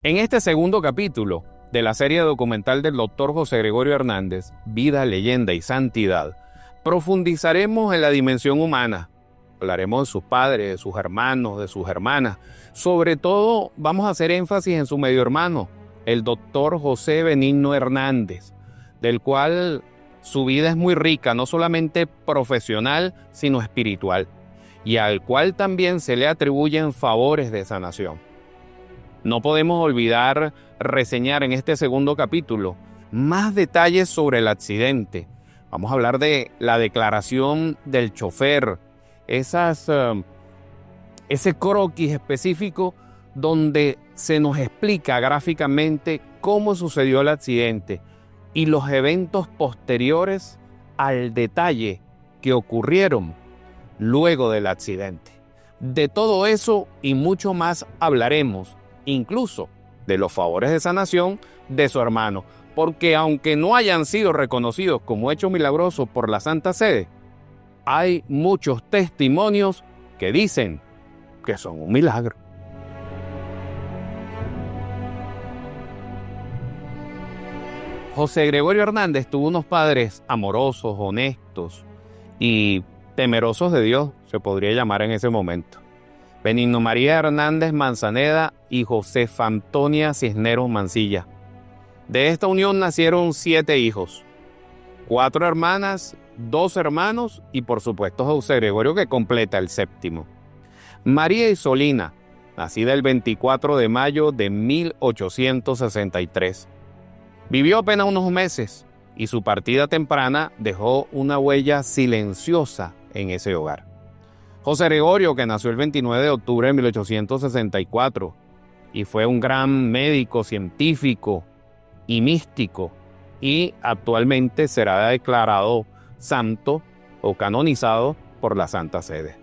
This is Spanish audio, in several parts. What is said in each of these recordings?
En este segundo capítulo de la serie documental del Dr. José Gregorio Hernández, Vida, Leyenda y Santidad, profundizaremos en la dimensión humana. Hablaremos de sus padres, de sus hermanos, de sus hermanas. Sobre todo vamos a hacer énfasis en su medio hermano, el Dr. José Benigno Hernández, del cual su vida es muy rica, no solamente profesional, sino espiritual, y al cual también se le atribuyen favores de sanación. No podemos olvidar reseñar en este segundo capítulo más detalles sobre el accidente. Vamos a hablar de la declaración del chofer, ese croquis específico donde se nos explica gráficamente cómo sucedió el accidente y los eventos posteriores al detalle que ocurrieron luego del accidente. De todo eso y mucho más hablaremos, incluso de los favores de sanación de su hermano, porque aunque no hayan sido reconocidos como hechos milagrosos por la Santa Sede, hay muchos testimonios que dicen que son un milagro. José Gregorio Hernández tuvo unos padres amorosos, honestos y temerosos de Dios, se podría llamar en ese momento. Benigno María Hernández Manzaneda y Josefa Antonia Cisneros Mancilla. De esta unión nacieron 7 hijos, 4 hermanas, 2 hermanos y por supuesto José Gregorio, que completa el 7º. María Isolina, nacida el 24 de mayo de 1863. Vivió apenas unos meses y su partida temprana dejó una huella silenciosa en ese hogar. José Gregorio, que nació el 29 de octubre de 1864 y fue un gran médico, científico y místico, y actualmente será declarado santo o canonizado por la Santa Sede.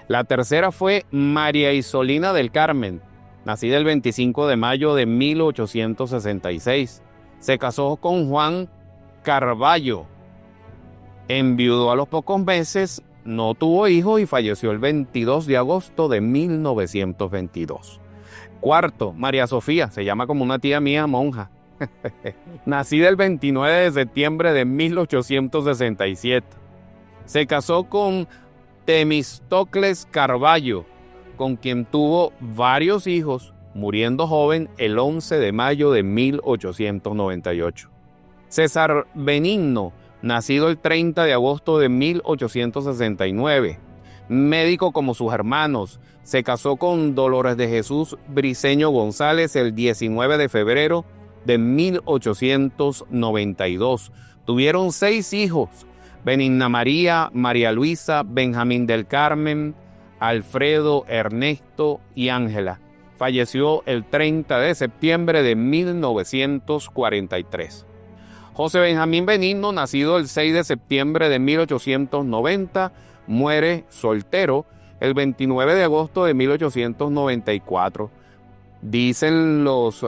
La tercera fue María Isolina del Carmen, nacida el 25 de mayo de 1866. Se casó con Juan Carballo, enviudó a los pocos meses, no tuvo hijos y falleció el 22 de agosto de 1922. Cuarto, María Sofía, se llama como una tía mía, monja. Nacida el 29 de septiembre de 1867. Se casó con Temístocles Carballo, con quien tuvo varios hijos, muriendo joven el 11 de mayo de 1898. César Benigno, nacido el 30 de agosto de 1869, médico como sus hermanos, se casó con Dolores de Jesús Briceño González el 19 de febrero de 1892. Tuvieron 6 hijos: Benigna María, María Luisa, Benjamín del Carmen, Alfredo, Ernesto y Ángela. Falleció el 30 de septiembre de 1943. José Benjamín Benigno, nacido el 6 de septiembre de 1890, muere soltero el 29 de agosto de 1894. Dicen los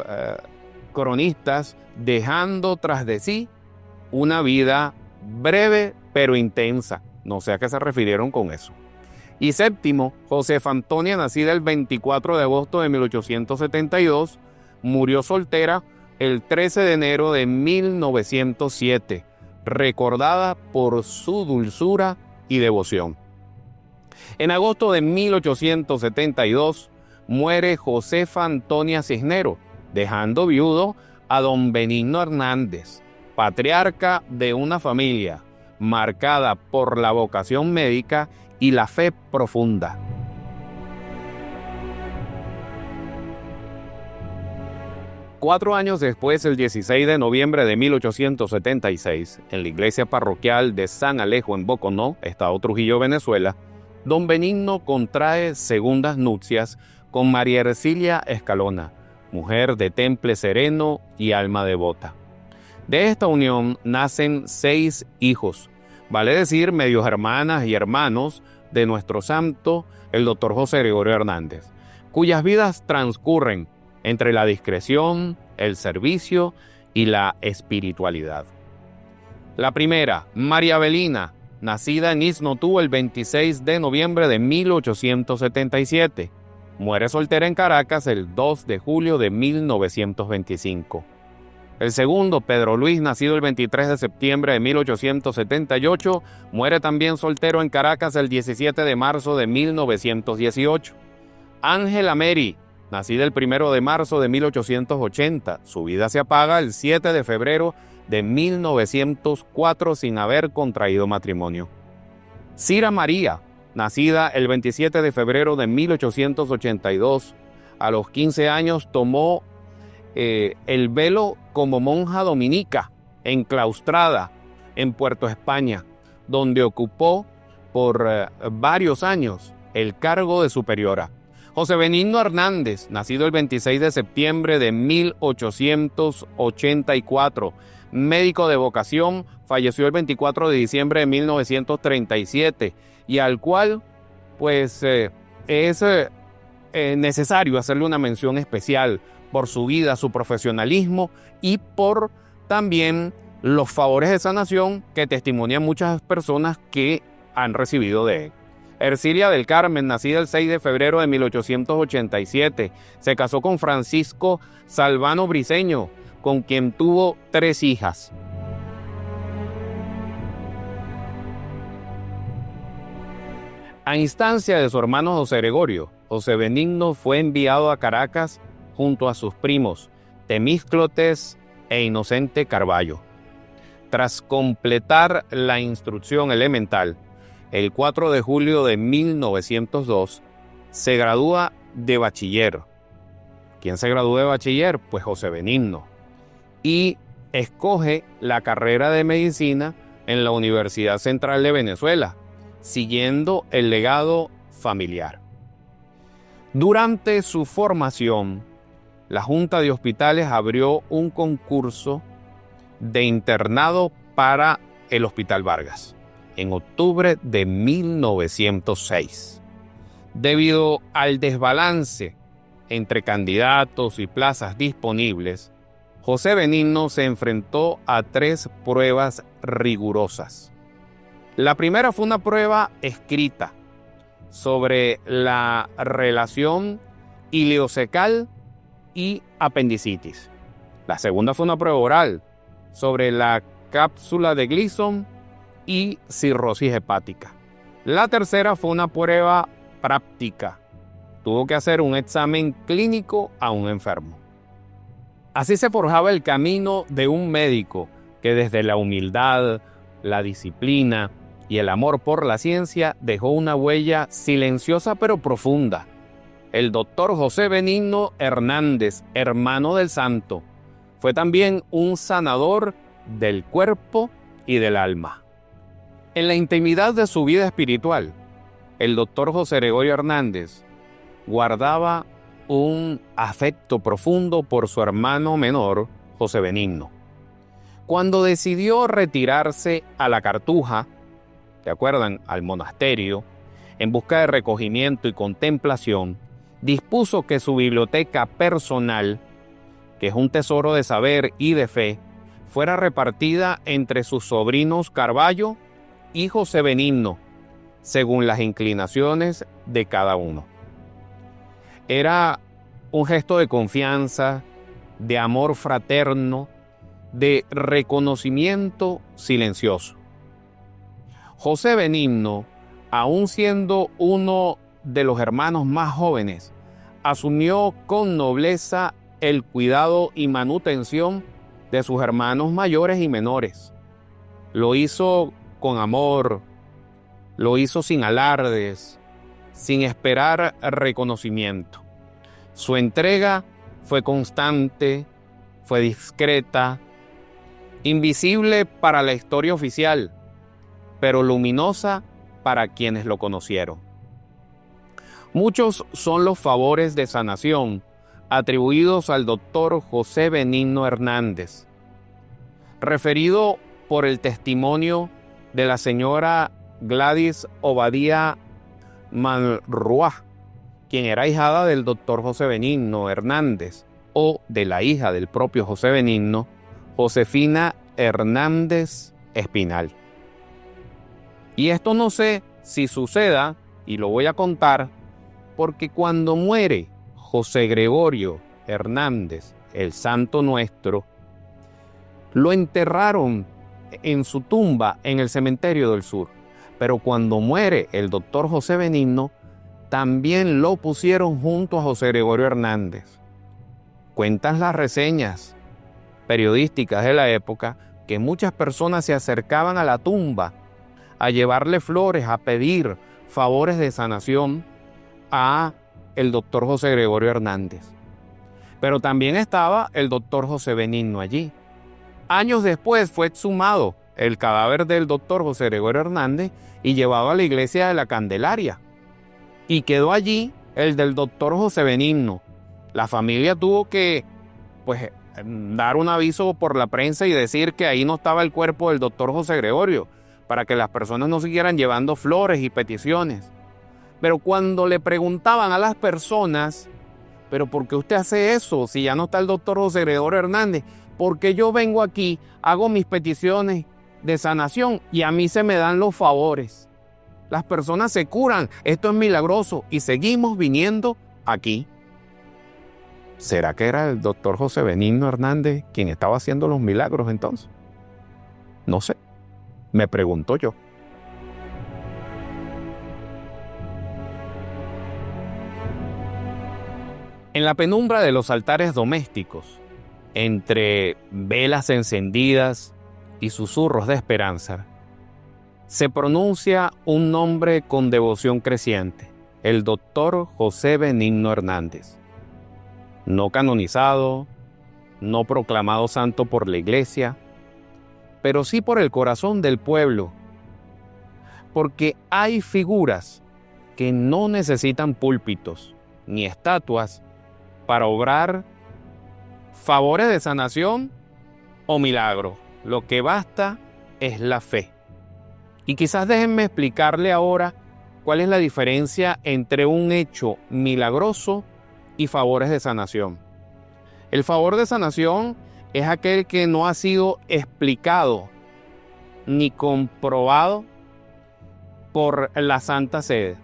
cronistas, dejando tras de sí una vida breve pero intensa. No sé a qué se refirieron con eso. Y séptimo, Josefa Antonia, nacida el 24 de agosto de 1872, murió soltera el 13 de enero de 1907, recordada por su dulzura y devoción. En agosto de 1872 muere Josefa Antonia Cisneros, dejando viudo a don Benigno Hernández, patriarca de una familia marcada por la vocación médica y la fe profunda. Cuatro años después, el 16 de noviembre de 1876, en la iglesia parroquial de San Alejo en Boconó, estado Trujillo, Venezuela, don Benigno contrae segundas nupcias con María Ercilia Escalona, mujer de temple sereno y alma devota. De esta unión nacen 6 hijos, vale decir medios hermanas y hermanos de nuestro santo, el Dr. José Gregorio Hernández, cuyas vidas transcurren entre la discreción, el servicio y la espiritualidad. La primera, María Belina, nacida en Isnotú el 26 de noviembre de 1877. Muere soltera en Caracas el 2 de julio de 1925. El segundo, Pedro Luis, nacido el 23 de septiembre de 1878, muere también soltero en Caracas el 17 de marzo de 1918. Ángela Mary, nacida el 1 de marzo de 1880, su vida se apaga el 7 de febrero de 1904 sin haber contraído matrimonio. Cira María, nacida el 27 de febrero de 1882, a los 15 años tomó el velo como monja dominica, enclaustrada en Puerto España, donde ocupó por varios años el cargo de superiora. José Benigno Hernández, nacido el 26 de septiembre de 1884, médico de vocación, falleció el 24 de diciembre de 1937 y al cual pues es necesario hacerle una mención especial por su vida, su profesionalismo y por también los favores de sanación que testimonian muchas personas que han recibido de él. Ercilia del Carmen, nacida el 6 de febrero de 1887, se casó con Francisco Salvano Briceño, con quien tuvo 3 hijas. A instancia de su hermano José Gregorio, José Benigno fue enviado a Caracas junto a sus primos Temístocles e Inocente Carballo. Tras completar la instrucción elemental, el 4 de julio de 1902 se gradúa de bachiller. ¿Quién se graduó de bachiller? Pues José Benigno. Y escoge la carrera de medicina en la Universidad Central de Venezuela, siguiendo el legado familiar. Durante su formación, la Junta de Hospitales abrió un concurso de internado para el Hospital Vargas en octubre de 1906. Debido al desbalance entre candidatos y plazas disponibles, José Benigno se enfrentó a 3 pruebas rigurosas. La primera fue una prueba escrita sobre la relación ileocecal y apendicitis. La segunda fue una prueba oral sobre la cápsula de Gleason y cirrosis hepática. La tercera fue una prueba práctica. Tuvo que hacer un examen clínico a un enfermo. Así se forjaba el camino de un médico que desde la humildad, la disciplina y el amor por la ciencia dejó una huella silenciosa pero profunda. El doctor José Benigno Hernández, hermano del santo, fue también un sanador del cuerpo y del alma. En la intimidad de su vida espiritual, el doctor José Gregorio Hernández guardaba un afecto profundo por su hermano menor, José Benigno. Cuando decidió retirarse a la Cartuja, ¿se acuerdan?, al monasterio, en busca de recogimiento y contemplación, dispuso que su biblioteca personal, que es un tesoro de saber y de fe, fuera repartida entre sus sobrinos Carballo y José Benigno, según las inclinaciones de cada uno. Era un gesto de confianza, de amor fraterno, de reconocimiento silencioso. José Benigno, aun siendo uno de los hermanos más jóvenes, asumió con nobleza el cuidado y manutención de sus hermanos mayores y menores. Lo hizo con amor, lo hizo sin alardes, sin esperar reconocimiento. Su entrega fue constante, fue discreta, invisible para la historia oficial, pero luminosa para quienes lo conocieron. Muchos son los favores de sanación atribuidos al doctor José Benigno Hernández, referido por el testimonio de la señora Gladys Obadía Manrua, quien era ahijada del doctor José Benigno Hernández, o de la hija del propio José Benigno, Josefina Hernández Espinal. Y esto no sé si suceda, y lo voy a contar, porque cuando muere José Gregorio Hernández, el santo nuestro, lo enterraron en su tumba en el cementerio del sur. Pero cuando muere el doctor José Benigno, también lo pusieron junto a José Gregorio Hernández. Cuentan las reseñas periodísticas de la época que muchas personas se acercaban a la tumba a llevarle flores, a pedir favores de sanación a el doctor José Gregorio Hernández. Pero también estaba el doctor José Benigno allí. Años después fue exhumado el cadáver del doctor José Gregorio Hernández y llevado a la iglesia de la Candelaria. Y quedó allí el del doctor José Benigno. La familia tuvo que, dar un aviso por la prensa y decir que ahí no estaba el cuerpo del doctor José Gregorio, para que las personas no siguieran llevando flores y peticiones. Pero cuando le preguntaban a las personas, ¿pero por qué usted hace eso si ya no está el doctor José Gregorio Hernández? Porque yo vengo aquí, hago mis peticiones de sanación y a mí se me dan los favores. Las personas se curan, esto es milagroso y seguimos viniendo aquí. ¿Será que era el doctor José Benigno Hernández quien estaba haciendo los milagros entonces? No sé, me pregunto yo. En la penumbra de los altares domésticos, entre velas encendidas y susurros de esperanza, se pronuncia un nombre con devoción creciente, el doctor José Benigno Hernández. No canonizado, no proclamado santo por la iglesia, pero sí por el corazón del pueblo, porque hay figuras que no necesitan púlpitos ni estatuas para obrar favores de sanación o milagros. Lo que basta es la fe. Y quizás déjenme explicarle ahora cuál es la diferencia entre un hecho milagroso y favores de sanación. El favor de sanación es aquel que no ha sido explicado ni comprobado por la Santa Sede.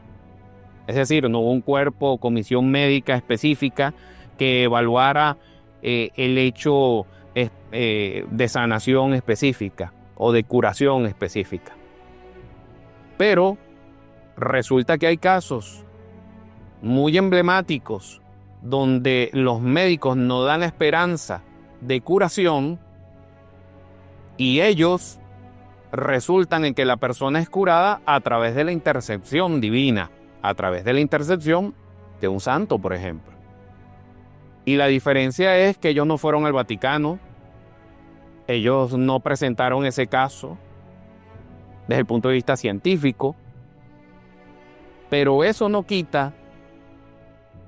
Es decir, no hubo un cuerpo o comisión médica específica que evaluara el hecho de sanación específica o de curación específica. Pero resulta que hay casos muy emblemáticos donde los médicos no dan la esperanza de curación y ellos resultan en que la persona es curada a través de la intercesión divina, a través de la intercesión de un santo, por ejemplo. Y la diferencia es que ellos no fueron al Vaticano, ellos no presentaron ese caso desde el punto de vista científico, pero eso no quita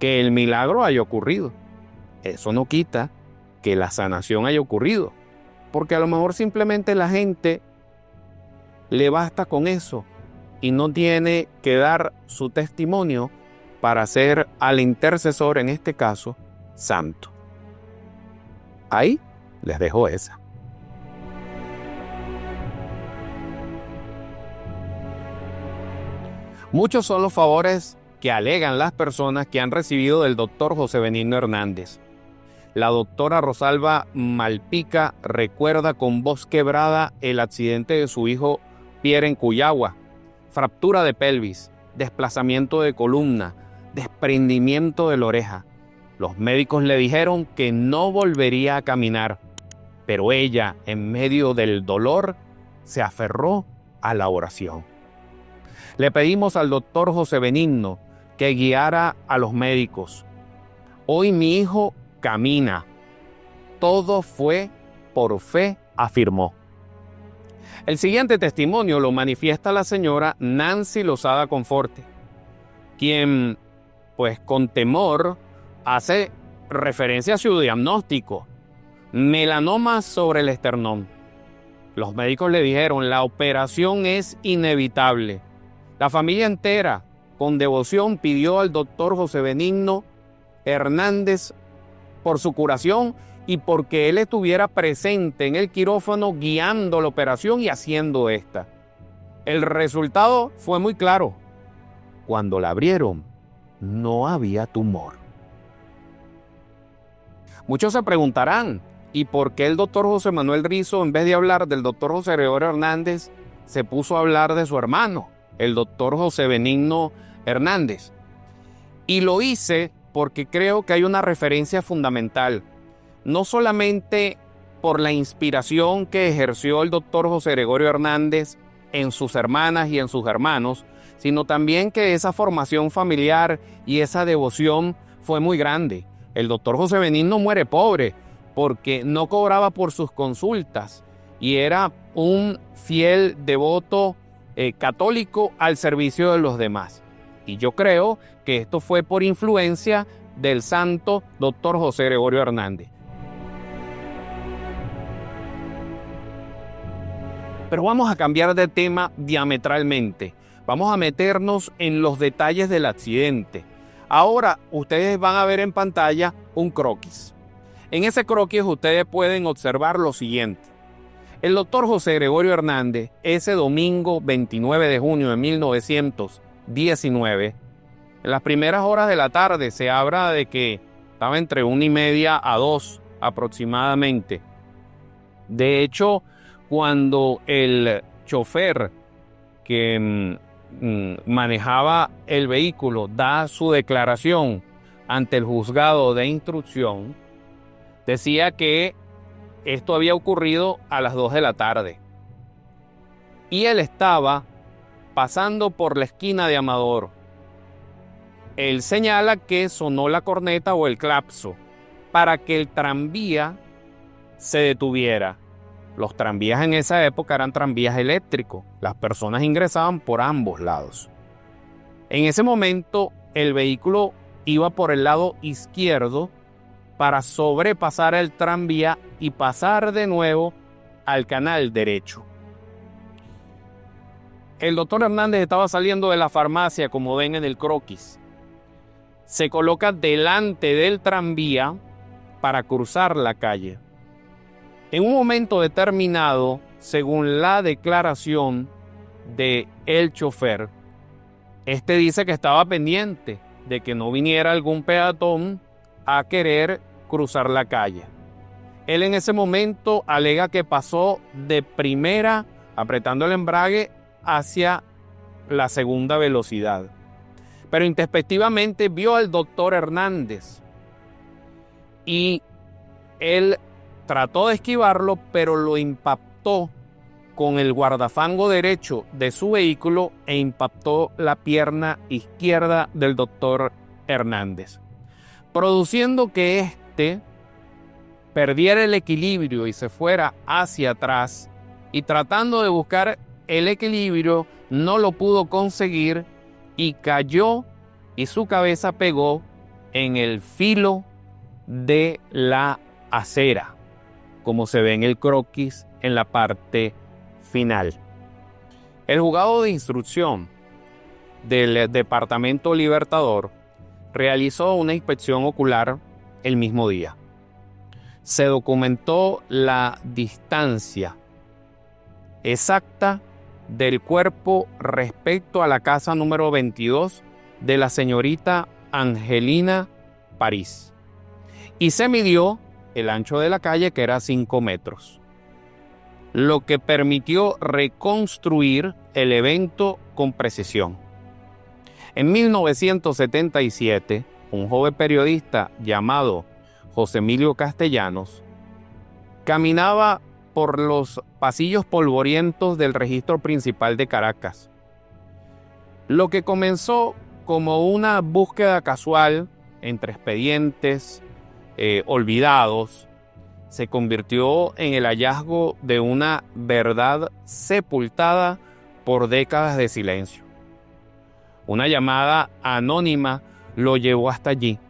que el milagro haya ocurrido. Eso no quita que la sanación haya ocurrido, porque a lo mejor simplemente la gente le basta con eso y no tiene que dar su testimonio para ser al intercesor, en este caso, santo. Ahí les dejo esa. Muchos son los favores que alegan las personas que han recibido del doctor José Benigno Hernández. La doctora Rosalba Malpica recuerda con voz quebrada el accidente de su hijo Pierre en Cuyagua, fractura de pelvis, desplazamiento de columna, desprendimiento de la oreja. Los médicos le dijeron que no volvería a caminar, pero ella, en medio del dolor, se aferró a la oración. Le pedimos al doctor José Benigno que guiara a los médicos. Hoy mi hijo camina. Todo fue por fe, afirmó. El siguiente testimonio lo manifiesta la señora Nancy Lozada Conforte, quien, con temor, hace referencia a su diagnóstico: melanoma sobre el esternón. Los médicos le dijeron: la operación es inevitable. La familia entera, con devoción, pidió al doctor José Benigno Hernández por su curación y porque él estuviera presente en el quirófano guiando la operación y haciendo esta. El resultado fue muy claro. Cuando la abrieron, no había tumor. Muchos se preguntarán, ¿y por qué el doctor José Manuel Rizo, en vez de hablar del doctor José Gregorio Hernández, se puso a hablar de su hermano, el doctor José Benigno Hernández? Y lo hice porque creo que hay una referencia fundamental, no solamente por la inspiración que ejerció el doctor José Gregorio Hernández en sus hermanas y en sus hermanos, sino también que esa formación familiar y esa devoción fue muy grande. El doctor José Benigno muere pobre porque no cobraba por sus consultas y era un fiel devoto católico al servicio de los demás. Y yo creo que esto fue por influencia del santo doctor José Gregorio Hernández. Pero vamos a cambiar de tema diametralmente. Vamos a meternos en los detalles del accidente. Ahora ustedes van a ver en pantalla un croquis. En ese croquis ustedes pueden observar lo siguiente. El doctor José Gregorio Hernández, ese domingo 29 de junio de 1919, en las primeras horas de la tarde, se habla de que estaba entre 1:30 a 2 aproximadamente. De hecho, cuando el chofer que manejaba el vehículo da su declaración ante el juzgado de instrucción, decía que esto había ocurrido a las 2 de la tarde. Y él estaba pasando por la esquina de Amador. Él señala que sonó la corneta o el clapso para que el tranvía se detuviera. Los tranvías en esa época eran tranvías eléctricos. Las personas ingresaban por ambos lados. En ese momento, el vehículo iba por el lado izquierdo para sobrepasar el tranvía y pasar de nuevo al canal derecho. El doctor Hernández estaba saliendo de la farmacia, como ven en el croquis. Se coloca delante del tranvía para cruzar la calle. En un momento determinado, según la declaración del chofer, este dice que estaba pendiente de que no viniera algún peatón a querer cruzar la calle. Él en ese momento alega que pasó de primera, apretando el embrague, hacia la segunda velocidad. Pero introspectivamente vio al doctor Hernández y él trató de esquivarlo, pero lo impactó con el guardafango derecho de su vehículo e impactó la pierna izquierda del doctor Hernández, produciendo que éste perdiera el equilibrio y se fuera hacia atrás, y tratando de buscar el equilibrio no lo pudo conseguir y cayó y su cabeza pegó en el filo de la acera, como se ve en el croquis en la parte final. El juzgado de instrucción del Departamento Libertador realizó una inspección ocular el mismo día. Se documentó la distancia exacta del cuerpo respecto a la casa número 22 de la señorita Angelina París, y se midió el ancho de la calle, que era 5 metros, lo que permitió reconstruir el evento con precisión. En 1977, un joven periodista llamado José Emilio Castellanos caminaba por los pasillos polvorientos del registro principal de Caracas. Lo que comenzó como una búsqueda casual entre expedientes olvidados, se convirtió en el hallazgo de una verdad sepultada por décadas de silencio. Una llamada anónima lo llevó hasta allí.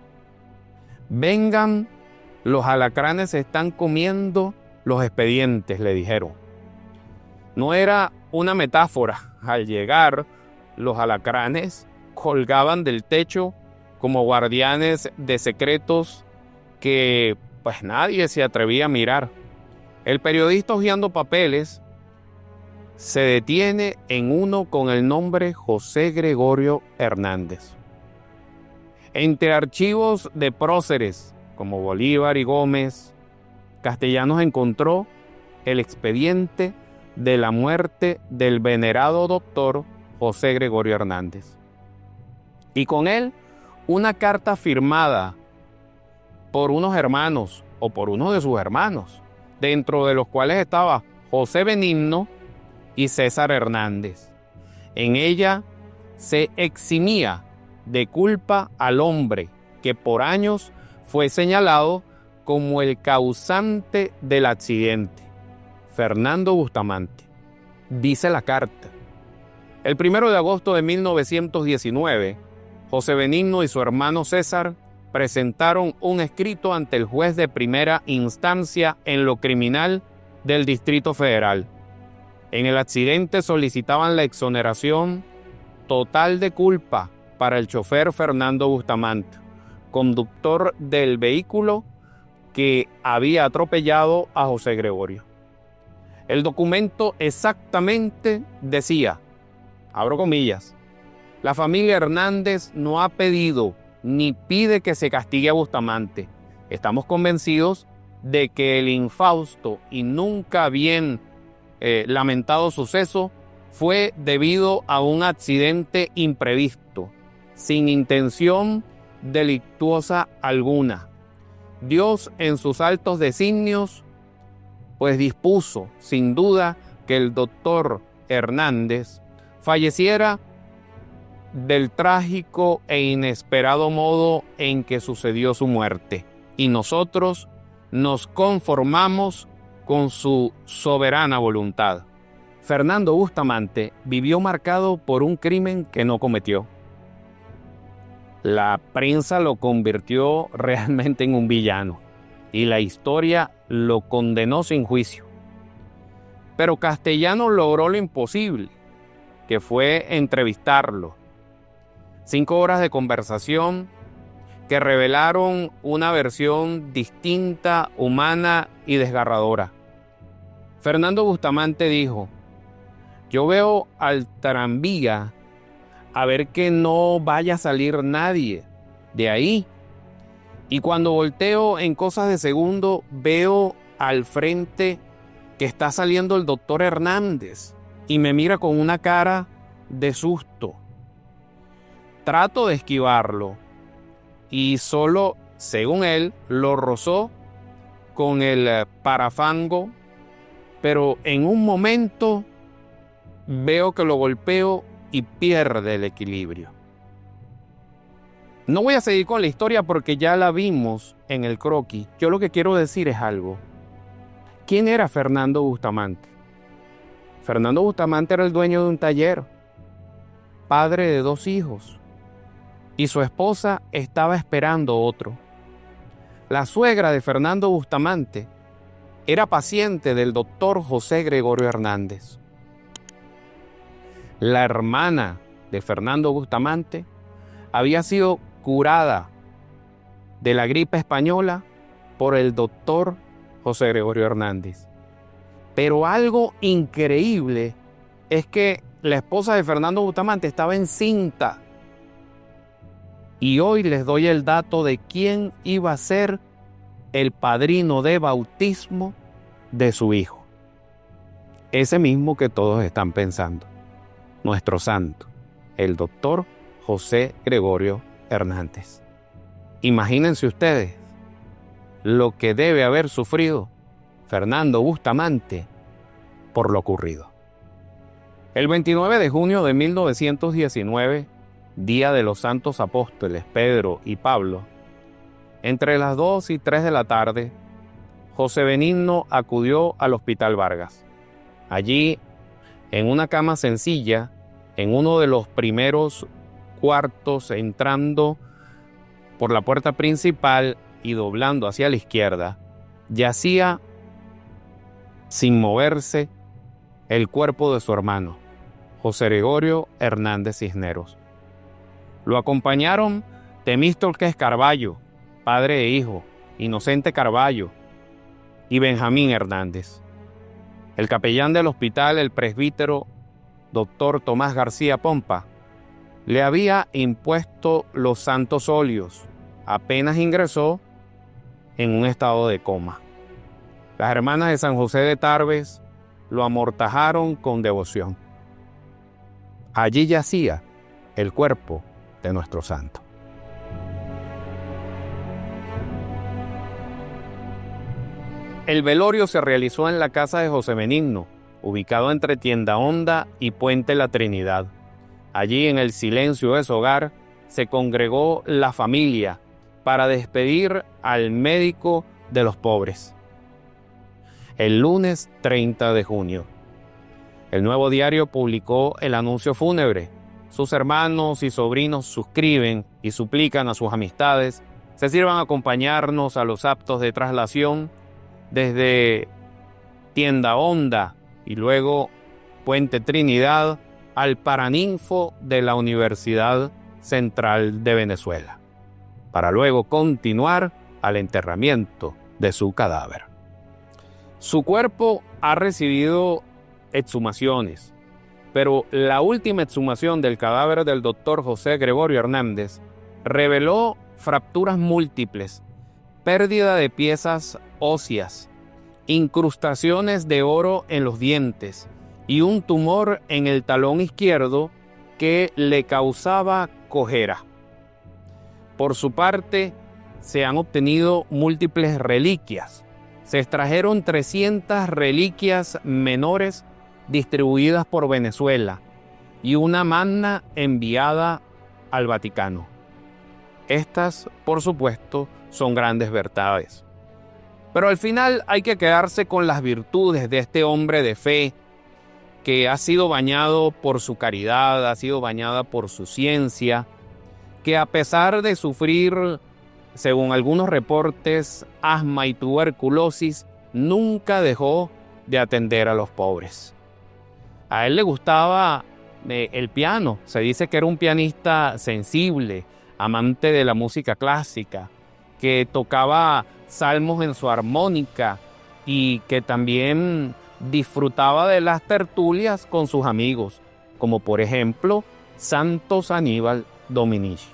Vengan, los alacranes se están comiendo los expedientes, le dijeron. No era una metáfora. Al llegar, los alacranes colgaban del techo como guardianes de secretos que pues nadie se atrevía a mirar. El periodista, hojeando papeles, se detiene en uno con el nombre José Gregorio Hernández. Entre archivos de próceres como Bolívar y Gómez, Castellanos encontró el expediente de la muerte del venerado doctor José Gregorio Hernández. Y con él una carta firmada por unos hermanos o por uno de sus hermanos, dentro de los cuales estaba José Benigno y César Hernández. En ella se eximía de culpa al hombre que por años fue señalado como el causante del accidente, Fernando Bustamante. Dice la carta: el 1 de agosto de 1919, José Benigno y su hermano César presentaron un escrito ante el juez de primera instancia en lo criminal del Distrito Federal. En el accidente solicitaban la exoneración total de culpa para el chofer Fernando Bustamante, conductor del vehículo que había atropellado a José Gregorio. El documento exactamente decía, abro comillas, la familia Hernández no ha pedido ni pide que se castigue a Bustamante. Estamos convencidos de que el infausto y nunca bien lamentado suceso fue debido a un accidente imprevisto, sin intención delictuosa alguna. Dios en sus altos designios pues dispuso sin duda que el doctor Hernández falleciera del trágico e inesperado modo en que sucedió su muerte, y nosotros nos conformamos con su soberana voluntad. Fernando Bustamante vivió marcado por un crimen que no cometió. La prensa lo convirtió realmente en un villano y la historia lo condenó sin juicio. Pero Castellanos logró lo imposible, que fue entrevistarlo. 5 horas de conversación que revelaron una versión distinta, humana y desgarradora. Fernando Bustamante dijo: yo veo al tranvía a ver que no vaya a salir nadie de ahí. Y cuando volteo en cosas de segundo, veo al frente que está saliendo el doctor Hernández y me mira con una cara de susto. Trato de esquivarlo y solo, según él, lo rozó con el parafango, pero en un momento veo que lo golpeo y pierde el equilibrio. No voy a seguir con la historia porque ya la vimos en el croquis. Yo lo que quiero decir es algo. ¿Quién era Fernando Bustamante? Fernando Bustamante era el dueño de un taller, padre de 2 hijos, y su esposa estaba esperando otro. La suegra de Fernando Bustamante era paciente del doctor José Gregorio Hernández. La hermana de Fernando Bustamante había sido curada de la gripe española por el doctor José Gregorio Hernández. Pero algo increíble es que la esposa de Fernando Bustamante estaba encinta. Y hoy les doy el dato de quién iba a ser el padrino de bautismo de su hijo. Ese mismo que todos están pensando. Nuestro santo, el doctor José Gregorio Hernández. Imagínense ustedes lo que debe haber sufrido Fernando Bustamante por lo ocurrido. El 29 de junio de 1919, día de los santos apóstoles Pedro y Pablo, entre las 2 y 3 de la tarde, José Benigno acudió al Hospital Vargas. Allí, en una cama sencilla, en uno de los primeros cuartos, entrando por la puerta principal y doblando hacia la izquierda, yacía sin moverse el cuerpo de su hermano, José Gregorio Hernández Cisneros. Lo acompañaron Temístocles Carballo, padre e hijo, Inocente Carballo y Benjamín Hernández. El capellán del hospital, el presbítero doctor Tomás García Pompa, le había impuesto los santos óleos. Apenas ingresó en un estado de coma. Las hermanas de San José de Tarbes lo amortajaron con devoción. Allí yacía el cuerpo de nuestro santo. El velorio se realizó en la casa de José Benigno, ubicado entre Tienda Honda y Puente La Trinidad. Allí, en el silencio de su hogar, se congregó la familia para despedir al médico de los pobres. El lunes 30 de junio, el Nuevo Diario publicó el anuncio fúnebre. Sus hermanos y sobrinos suscriben y suplican a sus amistades se sirvan a acompañarnos a los actos de traslación desde Tienda Honda y luego Puente Trinidad al Paraninfo de la Universidad Central de Venezuela, para luego continuar al enterramiento de su cadáver. Su cuerpo ha recibido exhumaciones, pero la última exhumación del cadáver del doctor José Gregorio Hernández reveló fracturas múltiples, pérdida de piezas óseas, incrustaciones de oro en los dientes y un tumor en el talón izquierdo que le causaba cojera. Por su parte, se han obtenido múltiples reliquias. Se extrajeron 300 reliquias menores distribuidas por Venezuela y una magna enviada al Vaticano. Estas, por supuesto, son grandes verdades. Pero al final hay que quedarse con las virtudes de este hombre de fe que ha sido bañado por su caridad, ha sido bañada por su ciencia, que a pesar de sufrir, según algunos reportes, asma y tuberculosis, nunca dejó de atender a los pobres. A él le gustaba el piano. Se dice que era un pianista sensible, amante de la música clásica, que tocaba salmos en su armónica y que también disfrutaba de las tertulias con sus amigos, como por ejemplo Santos Aníbal Dominici.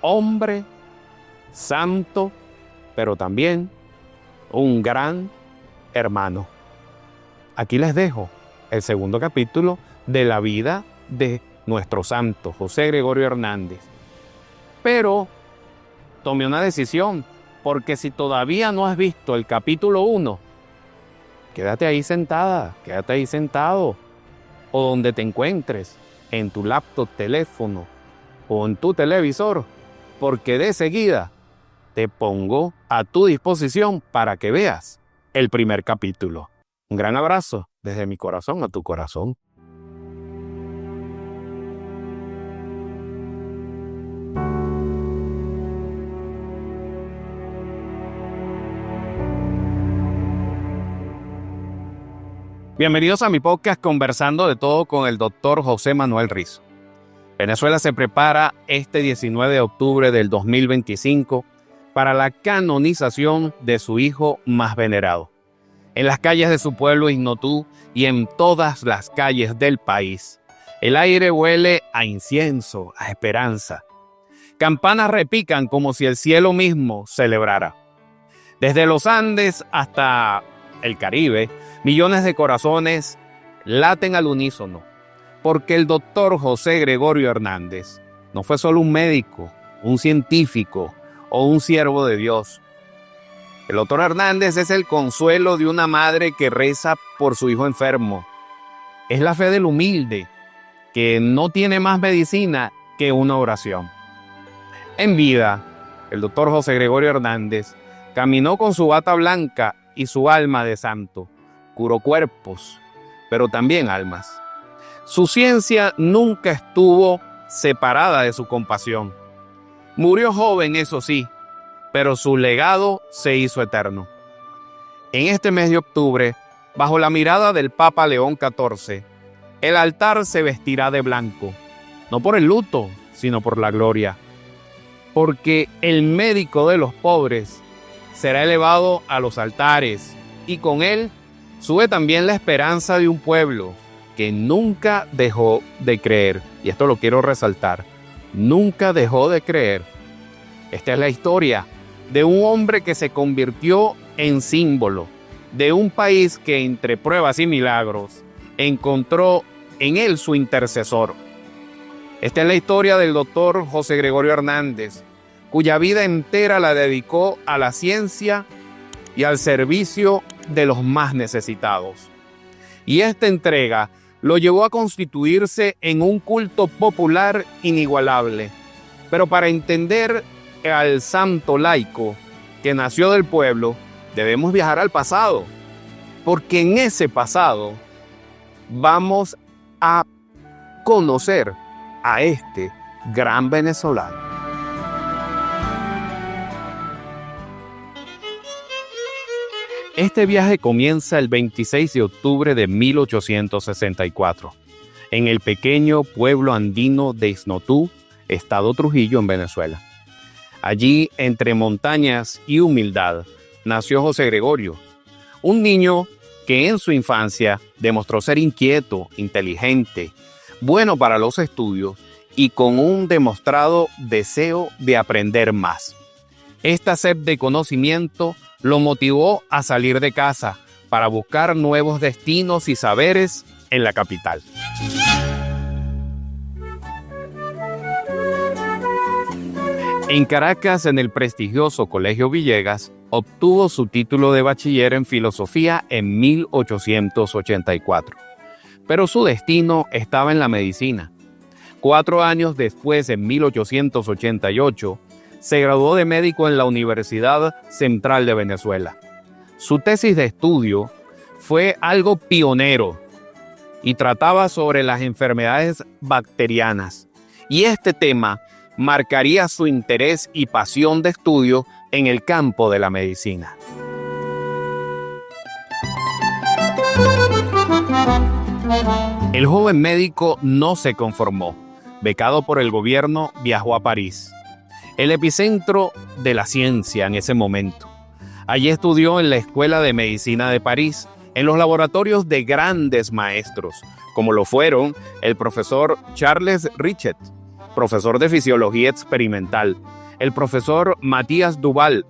Hombre santo, pero también un gran hermano. Aquí les dejo el segundo capítulo de la vida de nuestro santo, José Gregorio Hernández. Pero tome una decisión, porque si todavía no has visto el capítulo 1, quédate ahí sentada, quédate ahí sentado, o donde te encuentres, en tu laptop, teléfono o en tu televisor, porque de seguida te pongo a tu disposición para que veas el primer capítulo. Un gran abrazo desde mi corazón a tu corazón. Bienvenidos a mi podcast Conversando de Todo con el Dr. José Manuel Rizo. Venezuela se prepara este 19 de octubre del 2025 para la canonización de su hijo más venerado. En las calles de su pueblo Ignotú y en todas las calles del país, el aire huele a incienso, a esperanza. Campanas repican como si el cielo mismo celebrara. Desde los Andes hasta el Caribe, millones de corazones laten al unísono, porque el doctor José Gregorio Hernández no fue solo un médico, un científico o un siervo de Dios. El doctor Hernández es el consuelo de una madre que reza por su hijo enfermo. Es la fe del humilde, que no tiene más medicina que una oración. En vida, el doctor José Gregorio Hernández caminó con su bata blanca y su alma de santo. Curó cuerpos, pero también almas. Su ciencia nunca estuvo separada de su compasión. Murió joven, eso sí, pero su legado se hizo eterno. En este mes de octubre, bajo la mirada del Papa León XIV, el altar se vestirá de blanco, no por el luto, sino por la gloria. Porque el médico de los pobres será elevado a los altares y con él sube también la esperanza de un pueblo, que nunca dejó de creer, y esto lo quiero resaltar, nunca dejó de creer. Esta es la historia de un hombre que se convirtió en símbolo de un país que entre pruebas y milagros encontró en él su intercesor. Esta es la historia del doctor José Gregorio Hernández, cuya vida entera la dedicó a la ciencia y al servicio de los más necesitados. Y esta entrega lo llevó a constituirse en un culto popular inigualable. Pero para entender al santo laico que nació del pueblo, debemos viajar al pasado, porque en ese pasado vamos a conocer a este gran venezolano. Este viaje comienza el 26 de octubre de 1864, en el pequeño pueblo andino de Isnotú, estado Trujillo, en Venezuela. Allí, entre montañas y humildad, nació José Gregorio, un niño que en su infancia demostró ser inquieto, inteligente, bueno para los estudios y con un demostrado deseo de aprender más. Esta sed de conocimiento lo motivó a salir de casa para buscar nuevos destinos y saberes en la capital. En Caracas, en el prestigioso Colegio Villegas, obtuvo su título de bachiller en filosofía en 1884. Pero su destino estaba en la medicina. 4 años después, en 1888, se graduó de médico en la Universidad Central de Venezuela. Su tesis de estudio fue algo pionero y trataba sobre las enfermedades bacterianas. Y este tema marcaría su interés y pasión de estudio en el campo de la medicina. El joven médico no se conformó. Becado por el gobierno, viajó a París, el epicentro de la ciencia en ese momento. Allí estudió en la Escuela de Medicina de París, en los laboratorios de grandes maestros, como lo fueron el profesor Charles Richet, profesor de Fisiología Experimental, el profesor Matías Duval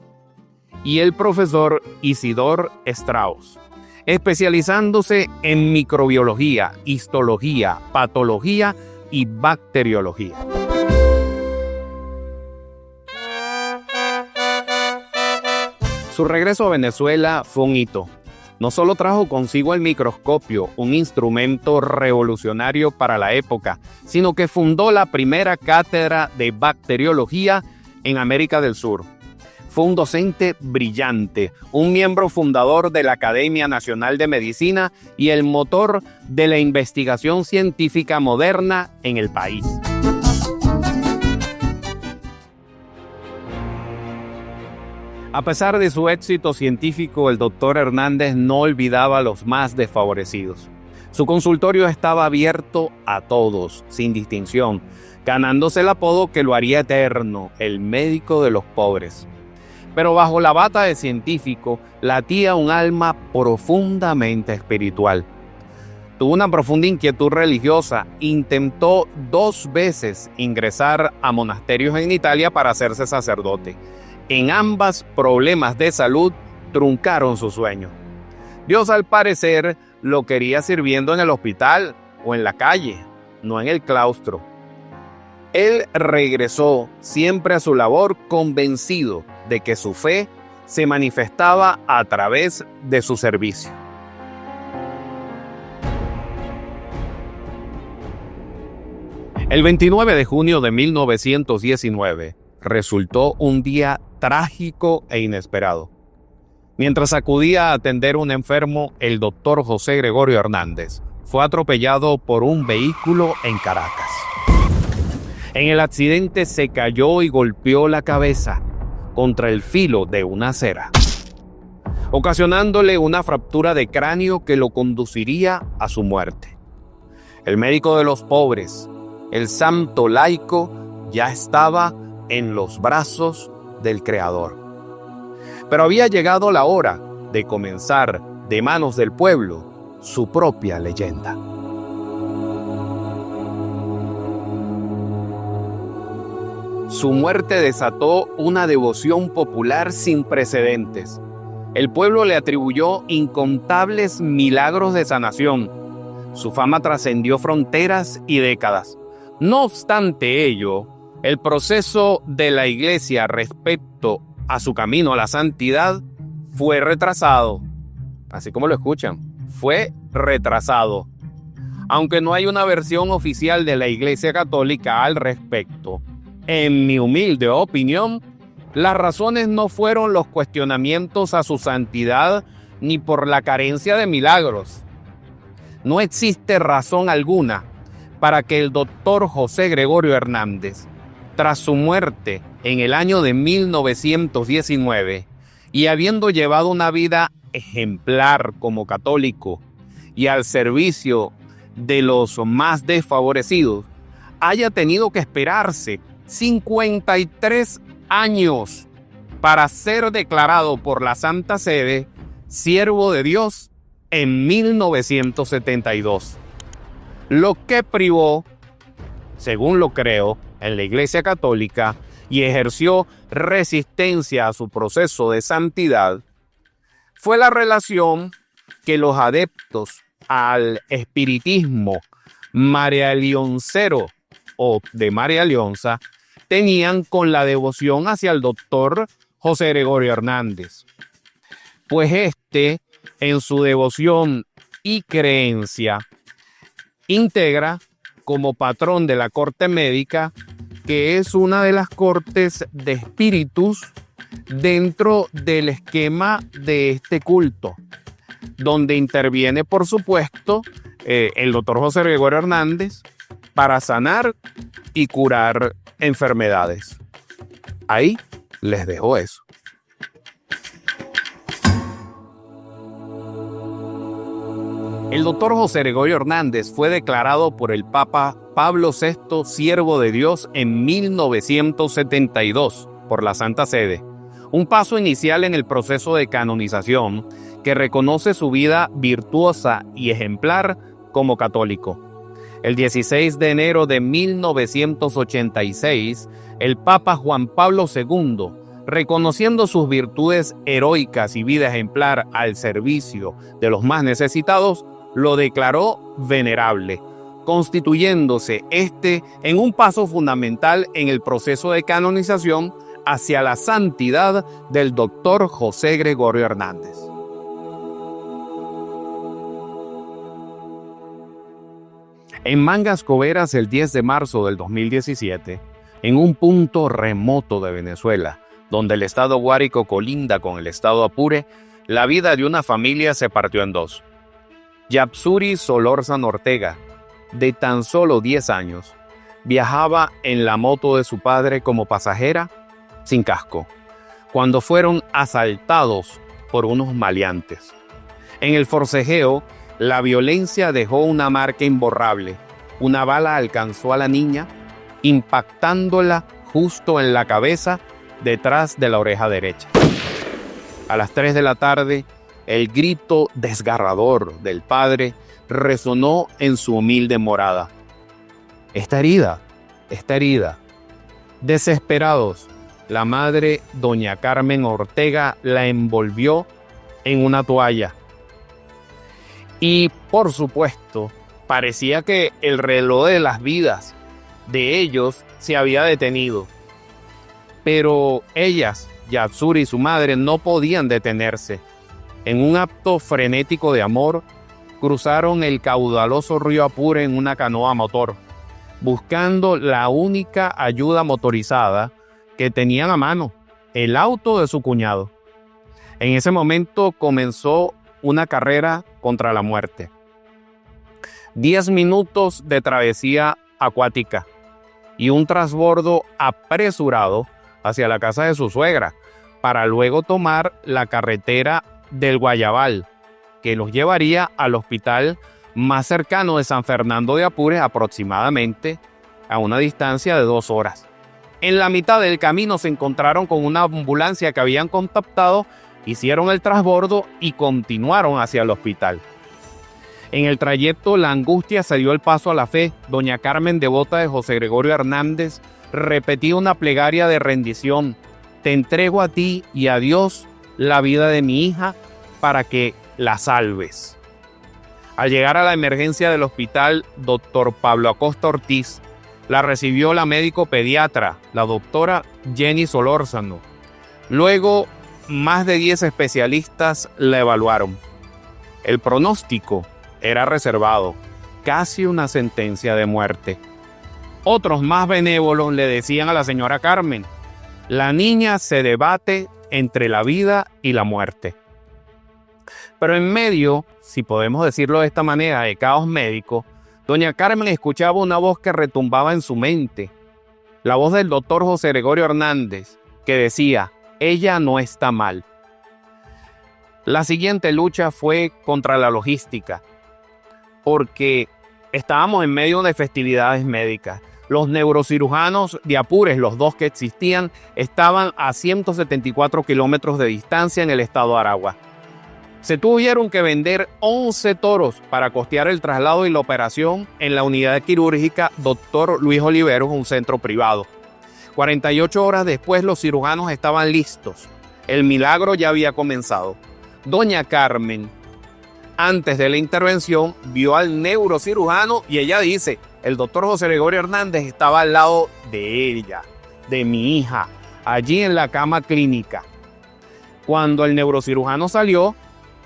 y el profesor Isidore Strauss, especializándose en microbiología, histología, patología y bacteriología. Su regreso a Venezuela fue un hito. No solo trajo consigo el microscopio, un instrumento revolucionario para la época, sino que fundó la primera cátedra de bacteriología en América del Sur. Fue un docente brillante, un miembro fundador de la Academia Nacional de Medicina y el motor de la investigación científica moderna en el país. A pesar de su éxito científico, el doctor Hernández no olvidaba a los más desfavorecidos. Su consultorio estaba abierto a todos, sin distinción, ganándose el apodo que lo haría eterno, el médico de los pobres. Pero bajo la bata de científico latía un alma profundamente espiritual. Tuvo una profunda inquietud religiosa, intentó 2 veces ingresar a monasterios en Italia para hacerse sacerdote. En ambas, problemas de salud truncaron su sueño. Dios, al parecer, lo quería sirviendo en el hospital o en la calle, no en el claustro. Él regresó siempre a su labor convencido de que su fe se manifestaba a través de su servicio. El 29 de junio de 1919 resultó un día trágico e inesperado. Mientras acudía a atender a un enfermo, el doctor José Gregorio Hernández fue atropellado por un vehículo en Caracas. En el accidente se cayó y golpeó la cabeza contra el filo de una acera, ocasionándole una fractura de cráneo que lo conduciría a su muerte. El médico de los pobres, el santo laico, ya estaba en los brazos del Creador. Pero había llegado la hora de comenzar, de manos del pueblo, su propia leyenda. Su muerte desató una devoción popular sin precedentes. El pueblo le atribuyó incontables milagros de sanación. Su fama trascendió fronteras y décadas. No obstante ello, el proceso de la Iglesia respecto a su camino a la santidad fue retrasado. Así como lo escuchan, fue retrasado. Aunque no hay una versión oficial de la Iglesia Católica al respecto, en mi humilde opinión, las razones no fueron los cuestionamientos a su santidad ni por la carencia de milagros. No existe razón alguna para que el doctor José Gregorio Hernández, tras su muerte en el año de 1919 y habiendo llevado una vida ejemplar como católico y al servicio de los más desfavorecidos, haya tenido que esperarse 53 años para ser declarado por la Santa Sede siervo de Dios en 1972. Lo que privó, según lo creo, en la Iglesia Católica y ejerció resistencia a su proceso de santidad fue la relación que los adeptos al espiritismo marialioncero o de María Alionza tenían con la devoción hacia el doctor José Gregorio Hernández. Pues en su devoción y creencia, integra como patrón de la corte médica, que es una de las cortes de espíritus dentro del esquema de este culto, donde interviene, por supuesto, el doctor José Gregorio Hernández para sanar y curar enfermedades. Ahí les dejo eso. El doctor José Gregorio Hernández fue declarado por el Papa Pablo VI siervo de Dios en 1972 por la Santa Sede, un paso inicial en el proceso de canonización que reconoce su vida virtuosa y ejemplar como católico. El 16 de enero de 1986, el Papa Juan Pablo II, reconociendo sus virtudes heroicas y vida ejemplar al servicio de los más necesitados, lo declaró venerable, constituyéndose en un paso fundamental en el proceso de canonización hacia la santidad del doctor José Gregorio Hernández. En Mangas Coveras, el 10 de marzo del 2017, en un punto remoto de Venezuela, donde el estado Guárico colinda con el estado Apure, la vida de una familia se partió en dos. Yapsuri Solórzano Ortega, de tan solo 10 años, viajaba en la moto de su padre como pasajera, sin casco, cuando fueron asaltados por unos maleantes. En el forcejeo, la violencia dejó una marca imborrable. Una bala alcanzó a la niña, impactándola justo en la cabeza, detrás de la oreja derecha. A las 3 de la tarde, el grito desgarrador del padre resonó en su humilde morada. Está herida. Desesperados, la madre, doña Carmen Ortega, la envolvió en una toalla. Y, por supuesto, parecía que el reloj de las vidas de ellos se había detenido. Pero ellas, Yapsuri y su madre, no podían detenerse. En un acto frenético de amor, cruzaron el caudaloso río Apure en una canoa a motor, buscando la única ayuda motorizada que tenían a mano, el auto de su cuñado. En ese momento comenzó una carrera contra la muerte. 10 minutos de travesía acuática y un transbordo apresurado hacia la casa de su suegra, para luego tomar la carretera del Guayabal, que los llevaría al hospital más cercano de San Fernando de Apure, aproximadamente a una distancia de 2 horas. En la mitad del camino se encontraron con una ambulancia que habían contactado, hicieron el transbordo y continuaron hacia el hospital. En el trayecto, la angustia se dio el paso a la fe. Doña Carmen, devota de José Gregorio Hernández, repetía una plegaria de rendición: te entrego a ti y a Dios la vida de mi hija para que la salves. Al llegar a la emergencia del hospital, doctor Pablo Acosta Ortiz la recibió la médico pediatra, la doctora Jenny Solórzano. Luego, más de 10 especialistas la evaluaron. El pronóstico era reservado, casi una sentencia de muerte. Otros más benévolos le decían a la señora Carmen: la niña se debate entre la vida y la muerte. Pero en medio, si podemos decirlo de esta manera, de caos médico, doña Carmen escuchaba una voz que retumbaba en su mente. La voz del doctor José Gregorio Hernández, que decía: ella no está mal. La siguiente lucha fue contra la logística, porque estábamos en medio de festividades médicas. Los neurocirujanos de Apures, los dos que existían, estaban a 174 kilómetros de distancia en el estado de Aragua. Se tuvieron que vender 11 toros para costear el traslado y la operación en la unidad quirúrgica Dr. Luis Oliveros, un centro privado. 48 horas después los cirujanos estaban listos. El milagro ya había comenzado. Doña Carmen, antes de la intervención, vio al neurocirujano y ella dice: el doctor José Gregorio Hernández estaba al lado de ella, de mi hija, allí en la cama clínica. Cuando el neurocirujano salió,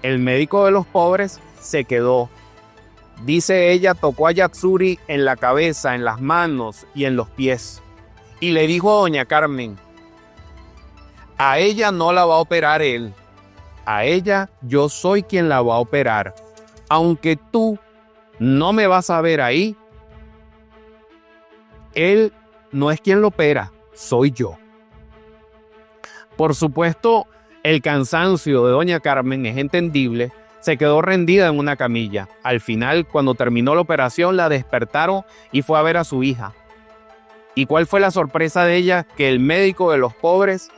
el médico de los pobres se quedó. Dice ella, tocó a Yatsuri en la cabeza, en las manos y en los pies. Y le dijo a doña Carmen: a ella no la va a operar él. A ella yo soy quien la va a operar. Aunque tú no me vas a ver ahí, él no es quien lo opera, soy yo. Por supuesto, el cansancio de doña Carmen es entendible. Se quedó rendida en una camilla. Al final, cuando terminó la operación, la despertaron y fue a ver a su hija. ¿Y cuál fue la sorpresa de ella? Que el médico de los pobres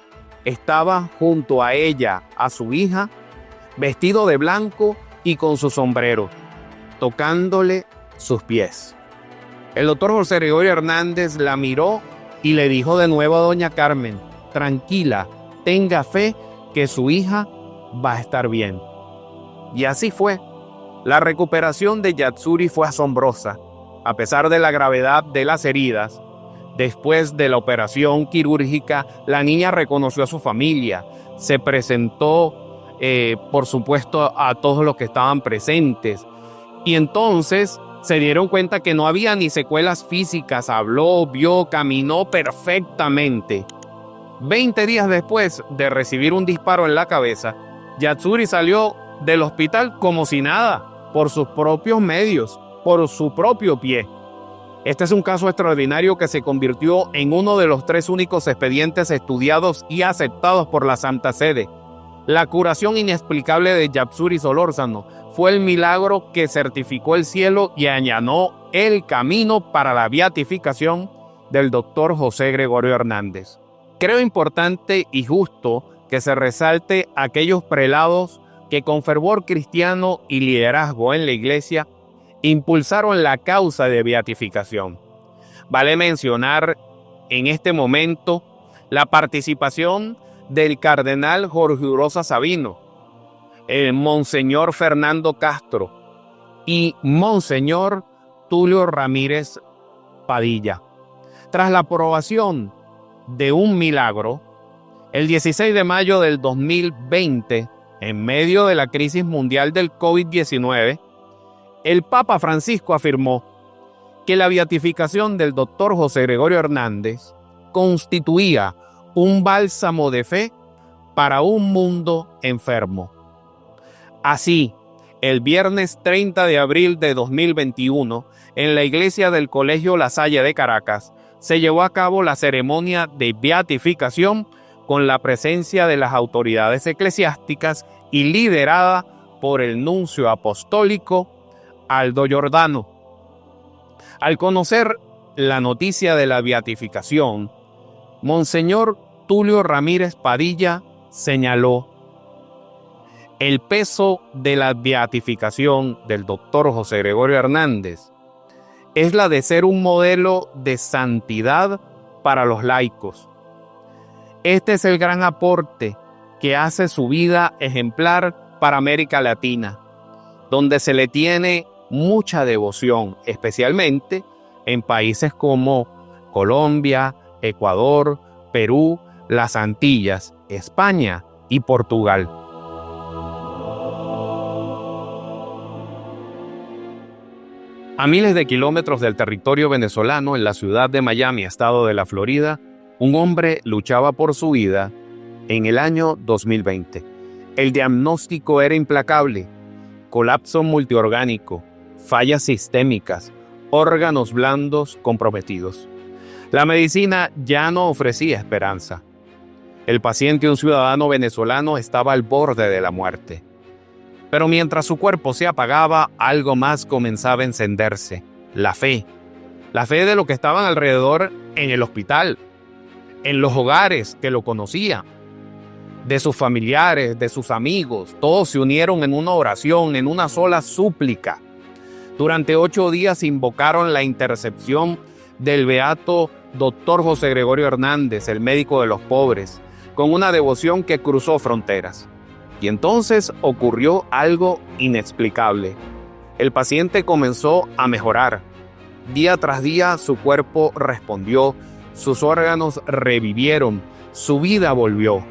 estaba junto a ella, a su hija, vestido de blanco y con su sombrero, tocándole sus pies. El doctor José Gregorio Hernández la miró y le dijo de nuevo a doña Carmen: tranquila, tenga fe que su hija va a estar bien. Y así fue. La recuperación de Yatsuri fue asombrosa. A pesar de la gravedad de las heridas, después de la operación quirúrgica, la niña reconoció a su familia, se presentó, por supuesto, a todos los que estaban presentes. Y entonces se dieron cuenta que no había ni secuelas físicas, habló, vio, caminó perfectamente. 20 días después de recibir un disparo en la cabeza, Yatsuri salió del hospital como si nada, por sus propios medios, por su propio pie. Este es un caso extraordinario que se convirtió en uno de los 3 únicos expedientes estudiados y aceptados por la Santa Sede. La curación inexplicable de Yatsuri Solórzano fue el milagro que certificó el cielo y allanó el camino para la beatificación del doctor José Gregorio Hernández. Creo importante y justo que se resalte a aquellos prelados que con fervor cristiano y liderazgo en la iglesia impulsaron la causa de beatificación. Vale mencionar en este momento la participación del cardenal Jorge Urosa Sabino, el monseñor Fernando Castro y monseñor Tulio Ramírez Padilla. Tras la aprobación de un milagro, el 16 de mayo del 2020, en medio de la crisis mundial del COVID-19, el Papa Francisco afirmó que la beatificación del doctor José Gregorio Hernández constituía un bálsamo de fe para un mundo enfermo. Así, el viernes 30 de abril de 2021, en la iglesia del Colegio La Salle de Caracas, se llevó a cabo la ceremonia de beatificación con la presencia de las autoridades eclesiásticas y liderada por el nuncio apostólico Aldo Giordano. Al conocer la noticia de la beatificación, Monseñor Tulio Ramírez Padilla señaló: el peso de la beatificación del doctor José Gregorio Hernández es la de ser un modelo de santidad para los laicos. Este es el gran aporte que hace su vida ejemplar para América Latina, donde se le tiene mucha devoción, especialmente en países como Colombia, Ecuador, Perú, las Antillas, España y Portugal. A miles de kilómetros del territorio venezolano, en la ciudad de Miami, estado de la Florida, un hombre luchaba por su vida en el año 2020. El diagnóstico era implacable: colapso multiorgánico, fallas sistémicas, órganos blandos comprometidos. La medicina ya no ofrecía esperanza. El paciente, un ciudadano venezolano, estaba al borde de la muerte. Pero mientras su cuerpo se apagaba, algo más comenzaba a encenderse: la fe. La fe de lo que estaban alrededor en el hospital, en los hogares que lo conocían, de sus familiares, de sus amigos. Todos se unieron en una oración, en una sola súplica. Durante 8 días invocaron la intercesión del beato Dr. José Gregorio Hernández, el médico de los pobres, con una devoción que cruzó fronteras. Y entonces ocurrió algo inexplicable. El paciente comenzó a mejorar. Día tras día su cuerpo respondió, sus órganos revivieron, su vida volvió.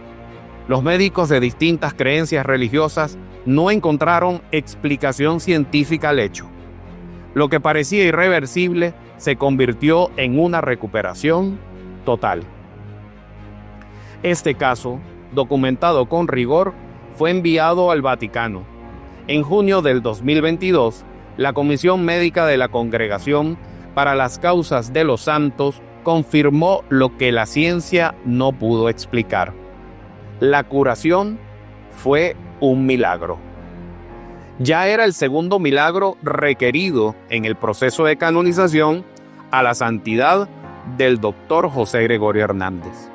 Los médicos de distintas creencias religiosas no encontraron explicación científica al hecho. Lo que parecía irreversible se convirtió en una recuperación total. Este caso, documentado con rigor, fue enviado al Vaticano. En junio del 2022, la Comisión Médica de la Congregación para las Causas de los Santos confirmó lo que la ciencia no pudo explicar. La curación fue un milagro. Ya era el segundo milagro requerido en el proceso de canonización a la santidad del Dr. José Gregorio Hernández.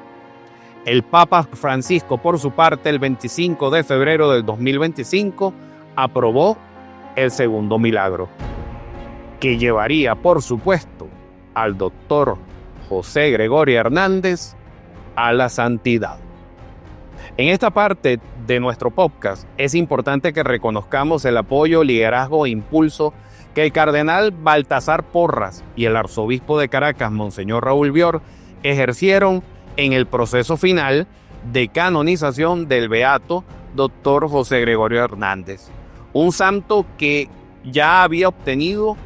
El Papa Francisco, por su parte, el 25 de febrero del 2025, aprobó el segundo milagro, que llevaría, por supuesto, al Dr. José Gregorio Hernández a la santidad. En esta parte de nuestro podcast es importante que reconozcamos el apoyo, liderazgo e impulso que el cardenal Baltasar Porras y el arzobispo de Caracas, Monseñor Raúl Bior, ejercieron en el proceso final de canonización del beato Dr. José Gregorio Hernández, un santo que ya había obtenido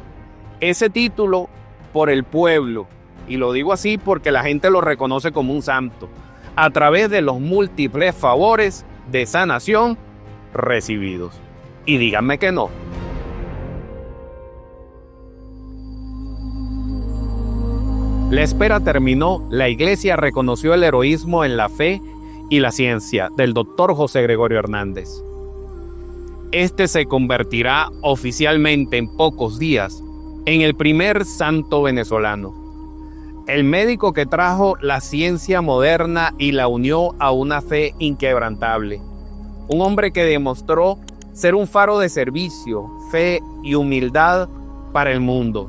ese título por el pueblo, y lo digo así porque la gente lo reconoce como un santo, a través de los múltiples favores de sanación recibidos. Y díganme que no. La espera terminó. La Iglesia reconoció el heroísmo en la fe y la ciencia del Dr. José Gregorio Hernández. Este se convertirá oficialmente en pocos días en el primer santo venezolano. El médico que trajo la ciencia moderna y la unió a una fe inquebrantable. Un hombre que demostró ser un faro de servicio, fe y humildad para el mundo.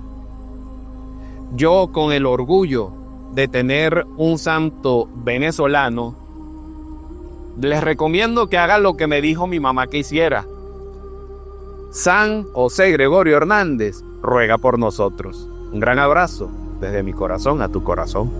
Yo, con el orgullo de tener un santo venezolano, les recomiendo que hagan lo que me dijo mi mamá que hiciera. San José Gregorio Hernández ruega por nosotros. Un gran abrazo desde mi corazón a tu corazón.